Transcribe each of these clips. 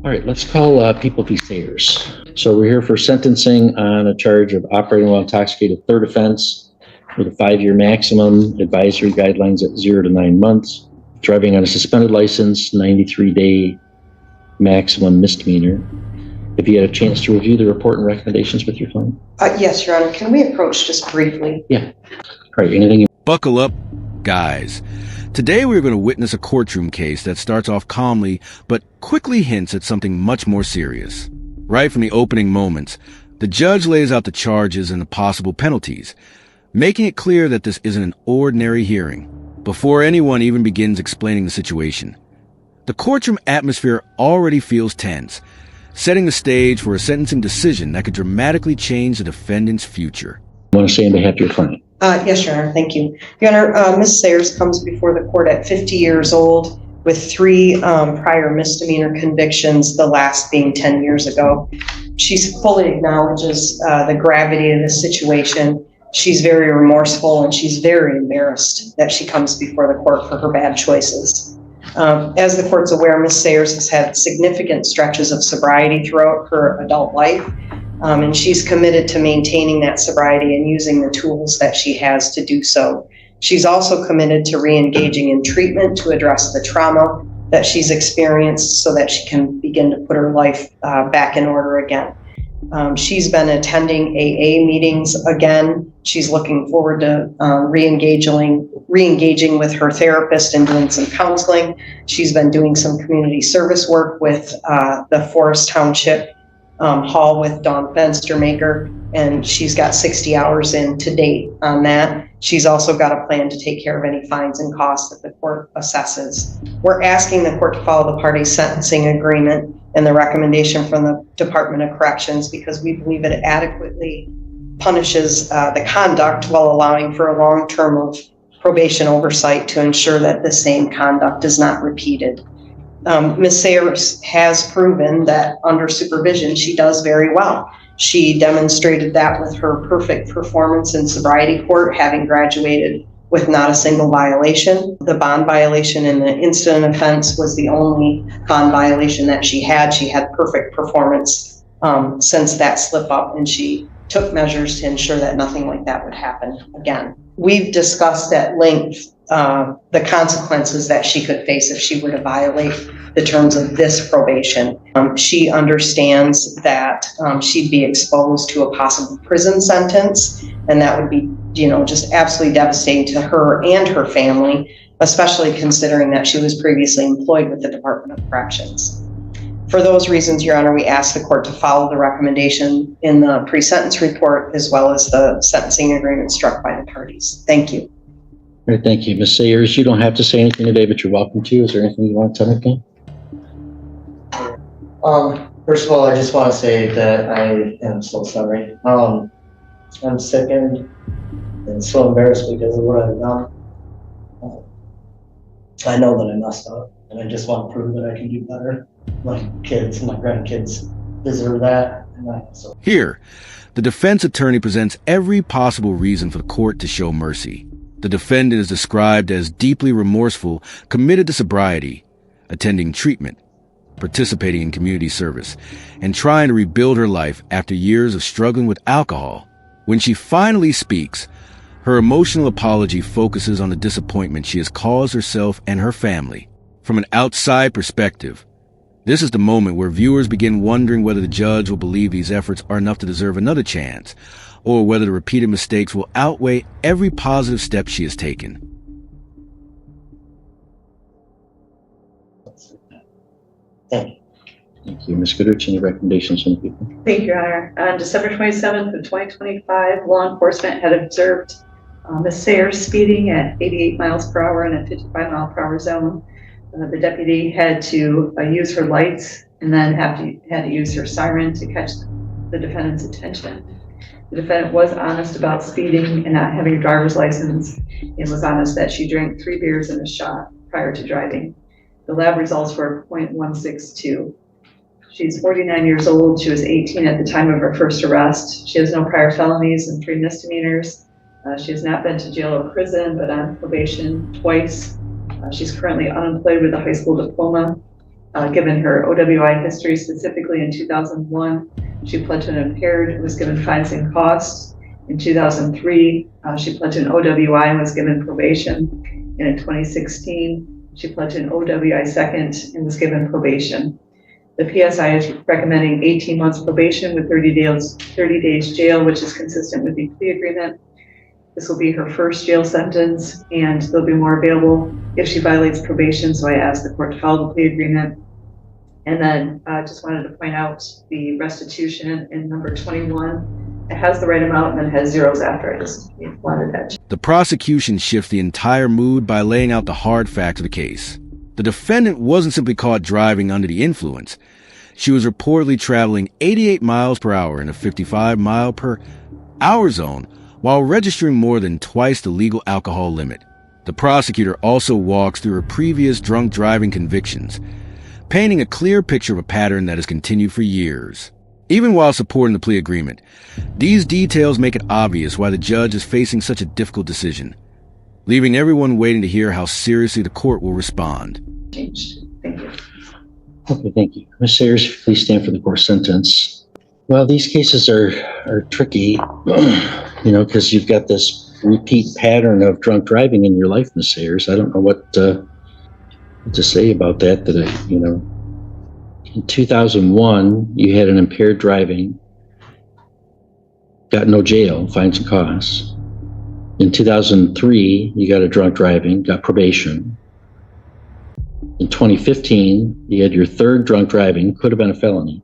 All right, let's call People v. Sayers. So we're here for sentencing on a charge of operating while intoxicated, third offense with a 5-year maximum, advisory guidelines at 0 to 9 months, driving on a suspended license, 93-day maximum misdemeanor. Have you had a chance to review the report and recommendations with your client? Yes, Your Honor. Can we approach just briefly? Yeah. All right, anything? Buckle up, guys. Today we're going to witness a courtroom case that starts off calmly, but quickly hints at something much more serious. Right from the opening moments, the judge lays out the charges and the possible penalties, making it clear that this isn't an ordinary hearing, before anyone even begins explaining the situation. The courtroom atmosphere already feels tense, setting the stage for a sentencing decision that could dramatically change the defendant's future. I want to say on behalf of your client. Yes, Your Honor. Thank you. Your Honor, Ms. Sayers comes before the court at 50 years old with 3 prior misdemeanor convictions, the last being 10 years ago. She fully acknowledges the gravity of the situation. She's very remorseful and she's very embarrassed that she comes before the court for her bad choices. As the court's aware, Ms. Sayers has had significant stretches of sobriety throughout her adult life. And she's committed to maintaining that sobriety and using the tools that she has to do so. She's also committed to re-engaging in treatment to address the trauma that she's experienced so that she can begin to put her life back in order again. She's been attending AA meetings again. She's looking forward to re-engaging with her therapist and doing some counseling. She's been doing some community service work with the Forest Township Hall with Dawn Fenstermaker, and she's got 60 hours in to date on that. She's also got a plan to take care of any fines and costs that the court assesses. We're asking the court to follow the parties' sentencing agreement and the recommendation from the Department of Corrections because we believe it adequately punishes the conduct while allowing for a long term of probation oversight to ensure that the same conduct is not repeated. Ms. Sayers has proven that under supervision, she does very well. She demonstrated that with her perfect performance in sobriety court, having graduated with not a single violation. The bond violation in the incident offense was the only bond violation that she had. She had perfect performance since that slip up, and she took measures to ensure that nothing like that would happen again. We've discussed at length the consequences that she could face if she were to violate the terms of this probation. She understands that she'd be exposed to a possible prison sentence, and that would be, just absolutely devastating to her and her family, especially considering that she was previously employed with the Department of Corrections. For those reasons, Your Honor, we ask the court to follow the recommendation in the pre-sentence report as well as the sentencing agreement struck by the parties. Thank you. All right, thank you. Ms. Sayers, you don't have to say anything today, but you're welcome to. Is there anything you want to tell me? First of all, I just want to say that I am so sorry. I'm sickened and so embarrassed because of what I've done. I know that I messed up, and I just want to prove that I can do better. My kids, my grandkids deserve that. Here, the defense attorney presents every possible reason for the court to show mercy. The defendant is described as deeply remorseful, committed to sobriety, attending treatment, participating in community service, and trying to rebuild her life after years of struggling with alcohol. When she finally speaks, her emotional apology focuses on the disappointment she has caused herself and her family. From an outside perspective, this is the moment where viewers begin wondering whether the judge will believe these efforts are enough to deserve another chance, or whether the repeated mistakes will outweigh every positive step she has taken. Thank you. Thank you. Ms. Goodrich, any recommendations from the people? Thank you, Your Honor. On December 27th of 2025, law enforcement had observed Ms. Sayers speeding at 88 miles per hour in a 55 mile per hour zone. The deputy had to use her lights and then had to use her siren to catch the defendant's attention. The defendant was honest about speeding and not having a driver's license, and was honest that she drank 3 beers and a shot prior to driving. The lab results were 0.162. She's 49 years old. She was 18 at the time of her first arrest. She has no prior felonies and 3 misdemeanors. She has not been to jail or prison, but on probation twice. She's currently unemployed with a high school diploma. given her OWI history, specifically in 2001, she pled to an impaired and was given fines and costs. In 2003, she pled to an OWI and was given probation. And in 2016, she pled to an OWI second and was given probation. The PSI is recommending 18 months probation with 30 days jail, which is consistent with the plea agreement. This will be her first jail sentence, and there'll be more available if she violates probation. So I asked the court to follow the plea agreement. And then I just wanted to point out the restitution in number 21. It has the right amount and then has zeros after it. Just wanted that. The prosecution shifts the entire mood by laying out the hard facts of the case. The defendant wasn't simply caught driving under the influence. She was reportedly traveling 88 miles per hour in a 55 mile per hour zone while registering more than twice the legal alcohol limit. The prosecutor also walks through her previous drunk driving convictions, painting a clear picture of a pattern that has continued for years. Even while supporting the plea agreement, these details make it obvious why the judge is facing such a difficult decision, leaving everyone waiting to hear how seriously the court will respond. Changed. Thank you. Okay, thank you. Ms. Sayers, please stand for the court sentence. Well, these cases are tricky, because you've got this repeat pattern of drunk driving in your life, Ms. Sayers. I don't know what to say about that, in 2001, you had an impaired driving, got no jail, fines and costs. In 2003, you got a drunk driving, got probation. In 2015, you had your third drunk driving, could have been a felony.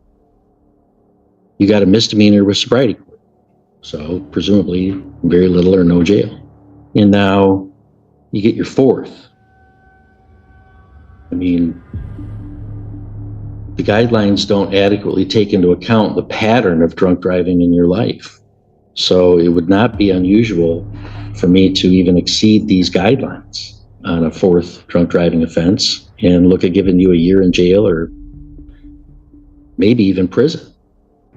You got a misdemeanor with sobriety court. So presumably very little or no jail. And now you get your fourth. The guidelines don't adequately take into account the pattern of drunk driving in your life. So it would not be unusual for me to even exceed these guidelines on a fourth drunk driving offense and look at giving you a year in jail or maybe even prison.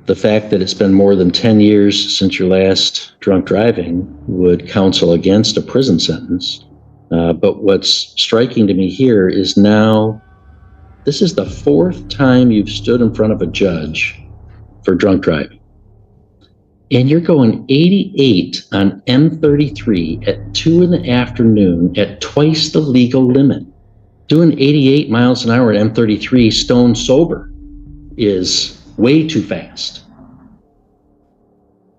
The fact that it's been more than 10 years since your last drunk driving would counsel against a prison sentence. But what's striking to me here is now this is the fourth time you've stood in front of a judge for drunk driving. And you're going 88 on M33 at 2 p.m. at twice the legal limit. Doing 88 miles an hour at M33 stone sober is way too fast.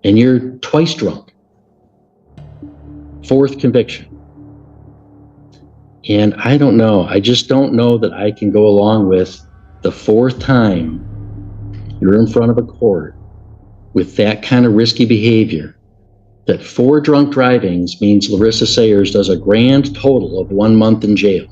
And you're twice drunk. Fourth conviction. And I don't know. I just don't know that I can go along with the fourth time you're in front of a court with that kind of risky behavior, that 4 drunk drivings means Larissa Sayers does a grand total of 1 month in jail.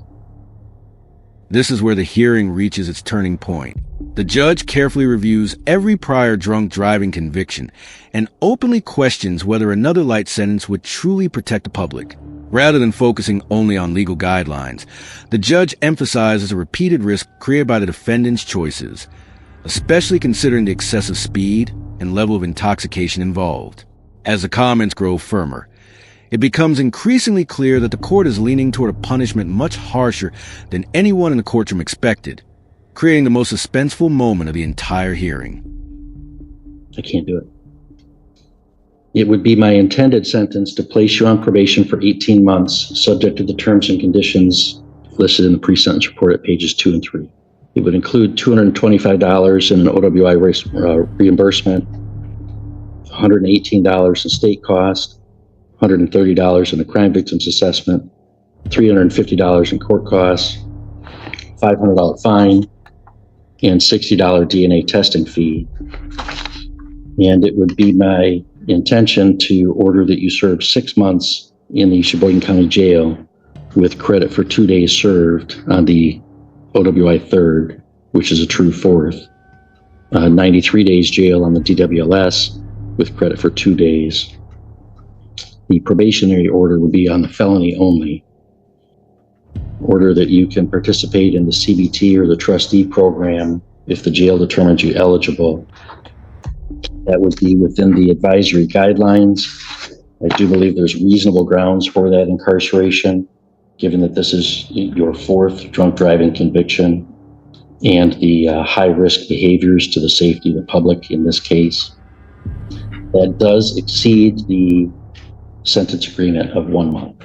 This is where the hearing reaches its turning point. The judge carefully reviews every prior drunk driving conviction and openly questions whether another light sentence would truly protect the public. Rather than focusing only on legal guidelines, the judge emphasizes a repeated risk created by the defendant's choices, especially considering the excessive speed and level of intoxication involved. As the comments grow firmer, it becomes increasingly clear that the court is leaning toward a punishment much harsher than anyone in the courtroom expected, creating the most suspenseful moment of the entire hearing. I can't do it. It would be my intended sentence to place you on probation for 18 months, subject to the terms and conditions listed in the pre-sentence report at pages 2 and 3. It would include $225 in an OWI reimbursement, $118 in state cost, $130 in the crime victims assessment, $350 in court costs, $500 fine, and $60 DNA testing fee. And it would be my intention to order that you serve 6 months in the Sheboygan County Jail with credit for 2 days served on the OWI third, which is a true fourth, 93 days jail on the DWLS with credit for 2 days. The probationary order would be on the felony only. Order that you can participate in the CBT or the trustee program if the jail determines you eligible. That would be within the advisory guidelines. I do believe there's reasonable grounds for that incarceration, given that this is your fourth drunk driving conviction. and the high-risk behaviors to the safety of the public in this case. That does exceed the sentence agreement of 1 month.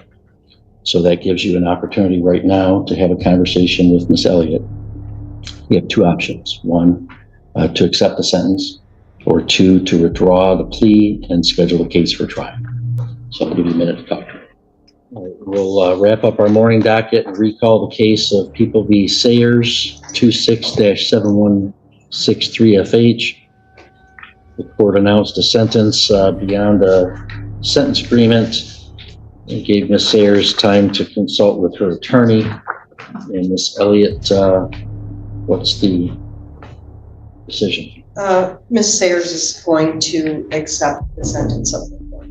So that gives you an opportunity right now to have a conversation with Ms. Elliott. You have two options. One, to accept the sentence, or two, to withdraw the plea and schedule the case for trial. So I'll give you a minute to talk to her. We'll wrap up our morning docket and recall the case of People v. Sayers, 26-7163FH. The court announced a sentence beyond a sentence agreement. It gave Ms. Sayers time to consult with her attorney. And Ms. Elliott, what's the decision? Ms. Sayers is going to accept the sentence of the court.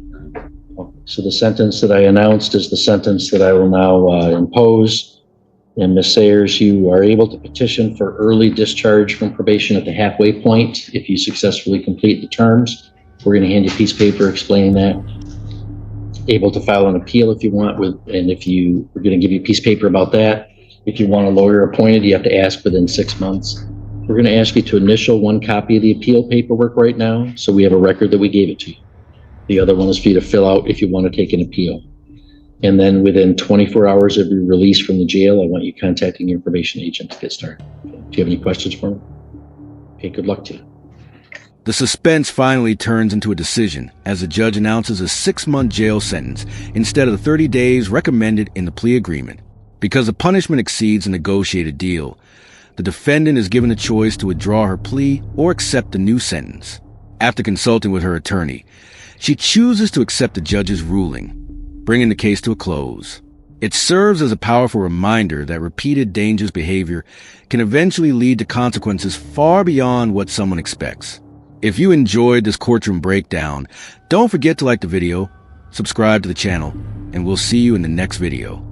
So the sentence that I announced is the sentence that I will now impose. And Ms. Sayers, you are able to petition for early discharge from probation at the halfway point if you successfully complete the terms. We're going to hand you a piece of paper explaining that. Able to file an appeal if you want, we're going to give you a piece of paper about that. If you want a lawyer appointed, you have to ask within 6 months. We're going to ask you to initial one copy of the appeal paperwork right now, so we have a record that we gave it to you. The other one is for you to fill out if you want to take an appeal. And then within 24 hours of your release from the jail, I want you contacting your probation agent to get started. Do you have any questions for me? Okay, good luck to you. The suspense finally turns into a decision as the judge announces a 6-month jail sentence instead of the 30 days recommended in the plea agreement. Because the punishment exceeds a negotiated deal, the defendant is given a choice to withdraw her plea or accept the new sentence. After consulting with her attorney, she chooses to accept the judge's ruling, bringing the case to a close. It serves as a powerful reminder that repeated dangerous behavior can eventually lead to consequences far beyond what someone expects. If you enjoyed this courtroom breakdown, don't forget to like the video, subscribe to the channel, and we'll see you in the next video.